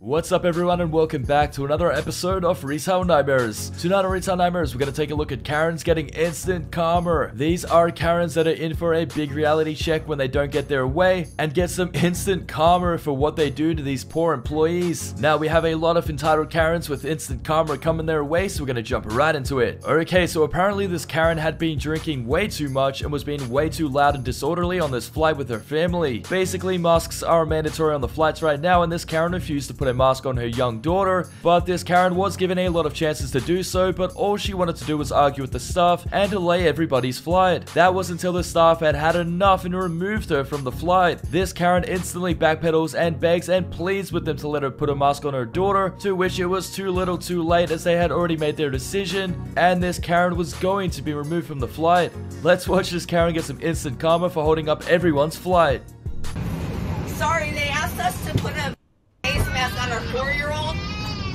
What's up everyone and welcome back to another episode of Retail Nightmares. Tonight on Retail Nightmares, we're going to take a look at Karens getting instant karma. These are Karens that are in for a big reality check when they don't get their way and get some instant karma for what they do to these poor employees. Now we have a lot of entitled Karens with instant karma coming their way, so we're going to jump right into it. Okay, so apparently this Karen had been drinking way too much and was being way too loud and disorderly on this flight with her family. Basically, masks are mandatory on the flights right now, and this Karen refused to put a mask on her young daughter, but this Karen was given a lot of chances to do so, but all she wanted to do was argue with the staff and delay everybody's flight. That was until the staff had had enough and removed her from the flight. This Karen instantly backpedals and begs and pleads with them to let her put a mask on her daughter, to which it was too little too late as they had already made their decision and this Karen was going to be removed from the flight. Let's watch this Karen get some instant karma for holding up everyone's flight. Sorry, they asked us to put a face mask on our 4-year-old,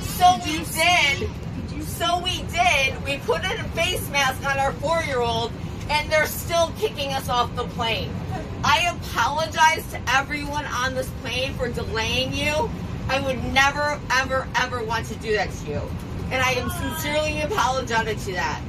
so we did. We put a face mask on our 4-year-old, and they're still kicking us off the plane. I apologize to everyone on this plane for delaying you. I would never, ever, ever want to do that to you, and I am sincerely apologetic to that.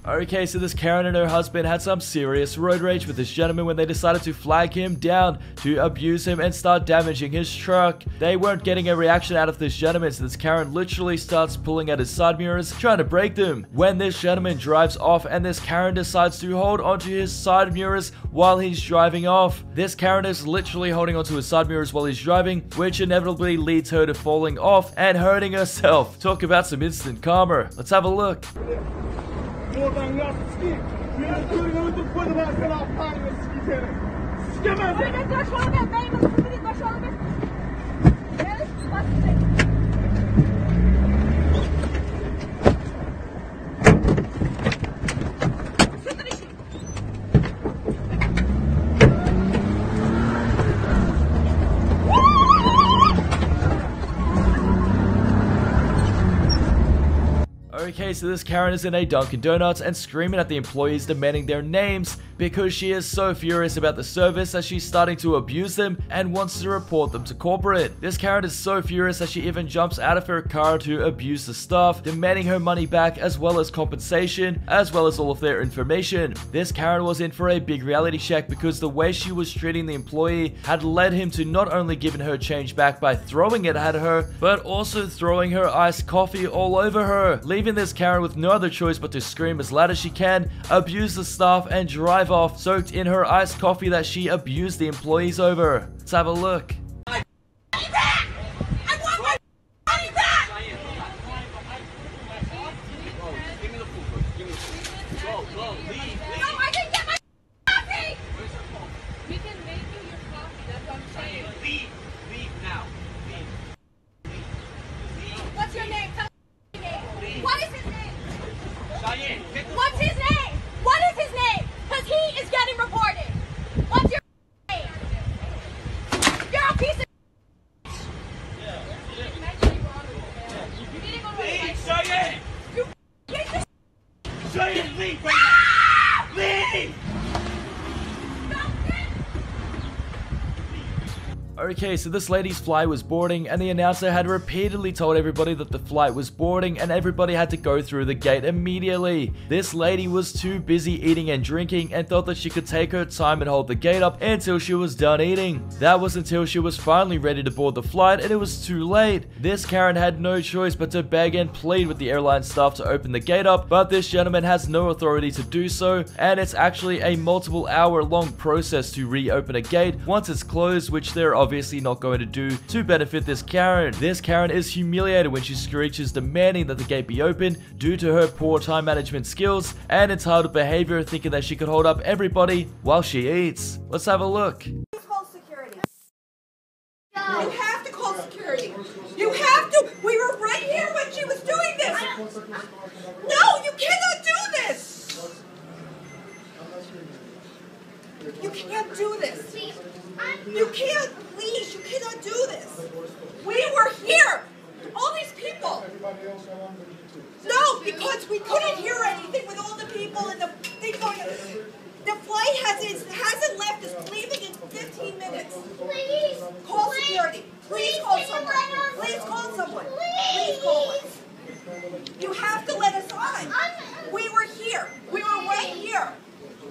Okay, so this Karen and her husband had some serious road rage with this gentleman when they decided to flag him down, to abuse him and start damaging his truck. They weren't getting a reaction out of this gentleman, so this Karen literally starts pulling at his side mirrors, trying to break them. When this gentleman drives off and this Karen decides to hold onto his side mirrors while he's driving off. This Karen is literally holding onto his side mirrors while he's driving, which inevitably leads her to falling off and hurting herself. Talk about some instant karma. Let's have a look. Okay, so this Karen is in a Dunkin' Donuts and screaming at the employees demanding their names because she is so furious about the service that she's starting to abuse them and wants to report them to corporate. This Karen is so furious that she even jumps out of her car to abuse the staff, demanding her money back as well as compensation, as well as all of their information. This Karen was in for a big reality check because the way she was treating the employee had led him to not only giving her change back by throwing it at her, but also throwing her iced coffee all over her, leaving this Karen with no other choice but to scream as loud as she can, abuse the staff, and drive off, soaked in her iced coffee that she abused the employees over. Let's have a look. What's his name? What is his name? Because he is getting reported. What's your name? You're a piece of Leave right now! Leave! Okay, so this lady's flight was boarding and the announcer had repeatedly told everybody that the flight was boarding and everybody had to go through the gate immediately. This lady was too busy eating and drinking and thought that she could take her time and hold the gate up until she was done eating. That was until she was finally ready to board the flight and it was too late. This Karen had no choice but to beg and plead with the airline staff to open the gate up, but this gentleman has no authority to do so, and it's actually a multiple hour long process to reopen a gate once it's closed, which they're obviously not going to do to benefit this Karen. This Karen is humiliated when she screeches demanding that the gate be open due to her poor time management skills and entitled behavior, thinking that she could hold up everybody while she eats. Let's have a look. Call security. You have to call security. You have to. We were right here when she was doing this. No, you cannot do this. You can't do this. You can't, please, you cannot do this. We were here. All these people. No, because we couldn't hear anything with all the people and the thing going on. The flight hasn't left. It's leaving in 15 minutes. Please. You have to let us on. We were here. We were right here.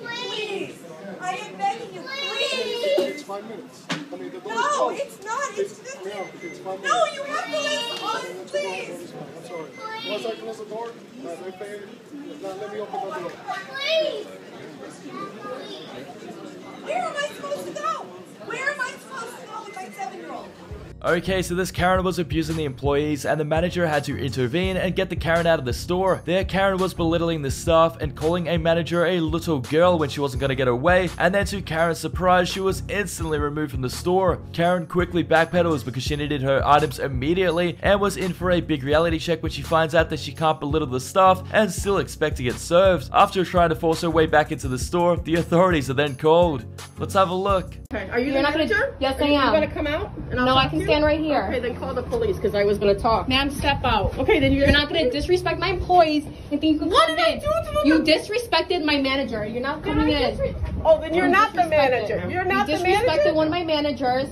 Please. I am begging you, please. It's 5 minutes. I mean, the door's No, closed. it's not. It's 15. It's 5 minutes. No, you have to let us on, please. I'm sorry. Once I close the door, they pay. Now let me open the door. Please. Where am I supposed to go? Where am I supposed to go with my 7-year-old? Okay, so this Karen was abusing the employees and the manager had to intervene and get the Karen out of the store. There, Karen was belittling the staff and calling a manager a little girl when she wasn't going to get her way, and then to Karen's surprise, she was instantly removed from the store. Karen quickly backpedals because she needed her items immediately and was in for a big reality check when she finds out that she can't belittle the staff and still expect to get served. After trying to force her way back into the store, the authorities are then called. Let's have a look. Okay, are you the manager? Yes, I am. Are you going to come out? And I'll No, talk I can to you? stand right here. Okay, then call the police because I was going to talk. Ma'am, step out. Okay, then You're not going to disrespect my employees and think you can What come did I in. do to them? You disrespected my manager. You're not coming in. Oh, then you're You not the disrespected. manager. You're not You the disrespected manager? one of my managers.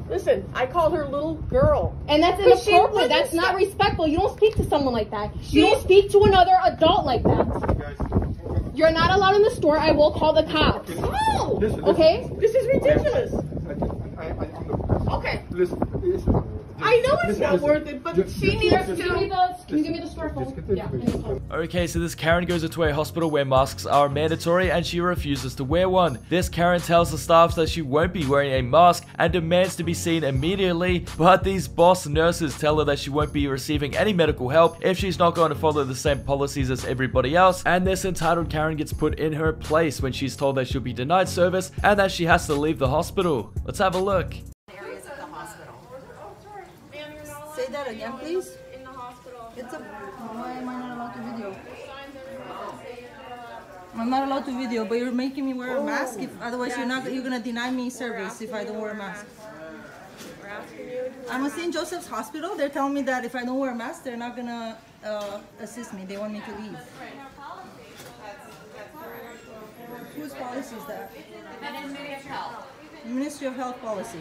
Listen, I called her little girl. And that's But she inappropriate. wasn't That's not stop- respectful. You don't speak to someone like that. You don't speak to another adult like that. You're not allowed in the store. I will call the cops. Oh! Okay? This is ridiculous. Okay. I know it's not worth it, but she needs Can you to. give me the store phone? Yeah. Okay, so this Karen goes into a hospital where masks are mandatory and she refuses to wear one. This Karen tells the staff that she won't be wearing a mask and demands to be seen immediately, but these boss nurses tell her that she won't be receiving any medical help if she's not going to follow the same policies as everybody else, and this entitled Karen gets put in her place when she's told that she'll be denied service and that she has to leave the hospital. Let's have a look. Areas of the hospital. Say that again, please. In the hospital. It's a. Why am I not allowed to video? I'm not allowed to video, but you're making me wear a mask. Otherwise, you're gonna deny me service if I don't wear a mask. I'm at St. Joseph's Hospital. They're telling me that if I don't wear a mask, they're not gonna assist me. They want me to leave. Whose policy is that? Ministry of Health policy.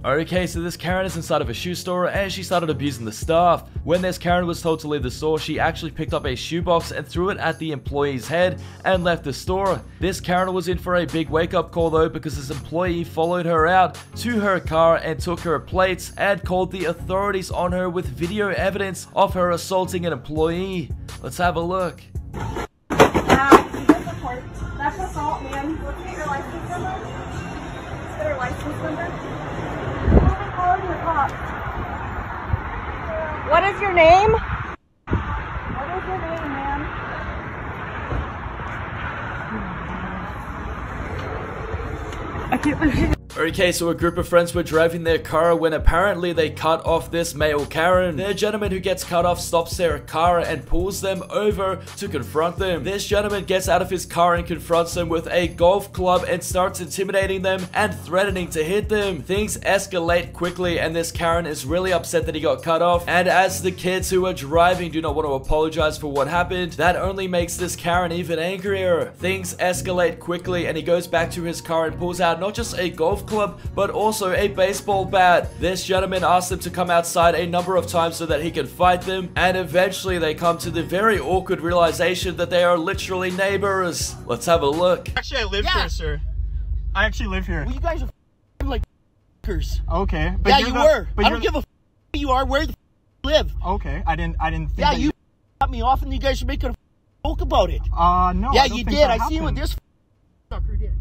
Okay, so this Karen is inside of a shoe store and she started abusing the staff. When this Karen was told to leave the store, she actually picked up a shoebox and threw it at the employee's head and left the store. This Karen was in for a big wake-up call though, because this employee followed her out to her car and took her plates and called the authorities on her with video evidence of her assaulting an employee. Let's have a look. That's assault, ma'am. Let's get your license number. Let's get her license number. What is your name? What is your name, ma'am? I can't believe it. Okay, so a group of friends were driving their car when apparently they cut off this male Karen. The gentleman who gets cut off stops their car and pulls them over to confront them. This gentleman gets out of his car and confronts them with a golf club and starts intimidating them and threatening to hit them. Things escalate quickly and this Karen is really upset that he got cut off, and as the kids who are driving do not want to apologize for what happened, that only makes this Karen even angrier. Things escalate quickly and he goes back to his car and pulls out not just a golf club, but also a baseball bat. This gentleman asked them to come outside a number of times so that he could fight them, and eventually they come to the very awkward realization that they are literally neighbors. Let's have a look. Actually, I live here, sir. I actually live here. Well, you guys are like f***ers. Okay, but Yeah, you're you the- were. but I you're don't give a f*** who you are. Where the f*** you live? Okay, I didn't think. Yeah, that you cut me off, and you guys are making a f*** joke about it. No. Yeah, I don't you think did. that I seen what happened. this sucker did.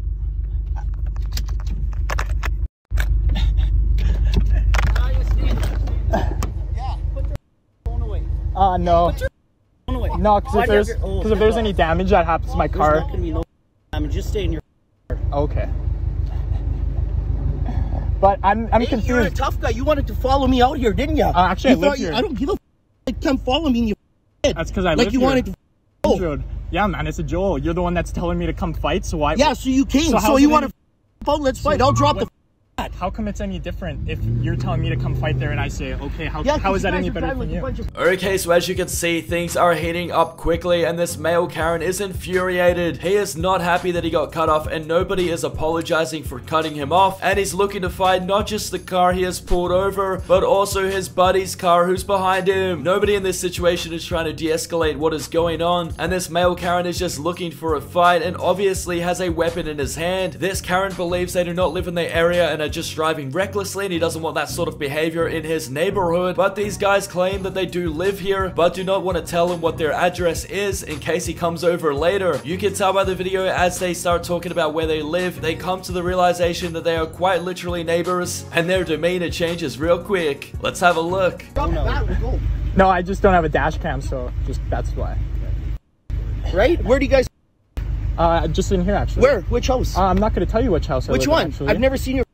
Yeah, put your phone away. No. Put your phone away. No, because if there's any damage that happens to my There's car. not gonna be no damage. Just stay in your. Okay. But I'm Hey, confused. you're a tough guy. You wanted to follow me out here, didn't you? Actually, you I live thought here. I don't give a f***. Like, come follow me in your head. That's because I like live you here. wanted to. Road. Yeah, man, it's a Joel. You're the one that's telling me to come fight, so why? Yeah, so you came. So So, how's you it want to out? Let's fight. I'll drop the. how come it's any different if you're telling me to come fight there and I say, okay, how is that any better than you? Okay, so as you can see, things are heating up quickly, and this male Karen is infuriated. He is not happy that he got cut off, and nobody is apologizing for cutting him off, and he's looking to fight not just the car he has pulled over, but also his buddy's car who's behind him. Nobody in this situation is trying to de-escalate what is going on, and this male Karen is just looking for a fight and obviously has a weapon in his hand. This Karen believes they do not live in the area and are just driving recklessly, and he doesn't want that sort of behavior in his neighborhood. But these guys claim that they do live here, but do not want to tell him what their address is in case he comes over later. You can tell by the video as they start talking about where they live, they come to the realization that they are quite literally neighbors, and their demeanor changes real quick. Let's have a look. No, I just don't have a dash cam, so that's why. Right? Where do you guys? Just in here, actually. Where? Which house? I'm not going to tell you which house I live in, Which one? actually. I've never seen your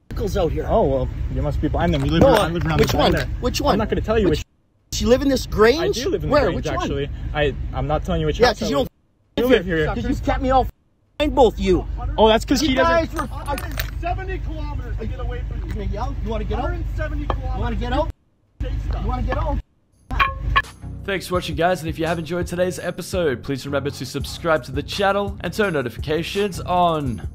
vehicles out here. Oh, well, you must be blind then. We live No, I live around which the one? corner. Which one? I'm not going to tell you which. You live in this Grange? I do live in the Where? Grange, Which actually. One? I'm not telling you which Yeah, house because I you live. don't live here. Because you kept me all behind both you. Oh, that's because he You doesn't. guys were 70 kilometers to get away from you. You gonna yell? You want to get out? 170 kilometers. You want to get out? You want to get out? Thanks for watching, guys, and if you have enjoyed today's episode, please remember to subscribe to the channel and turn notifications on.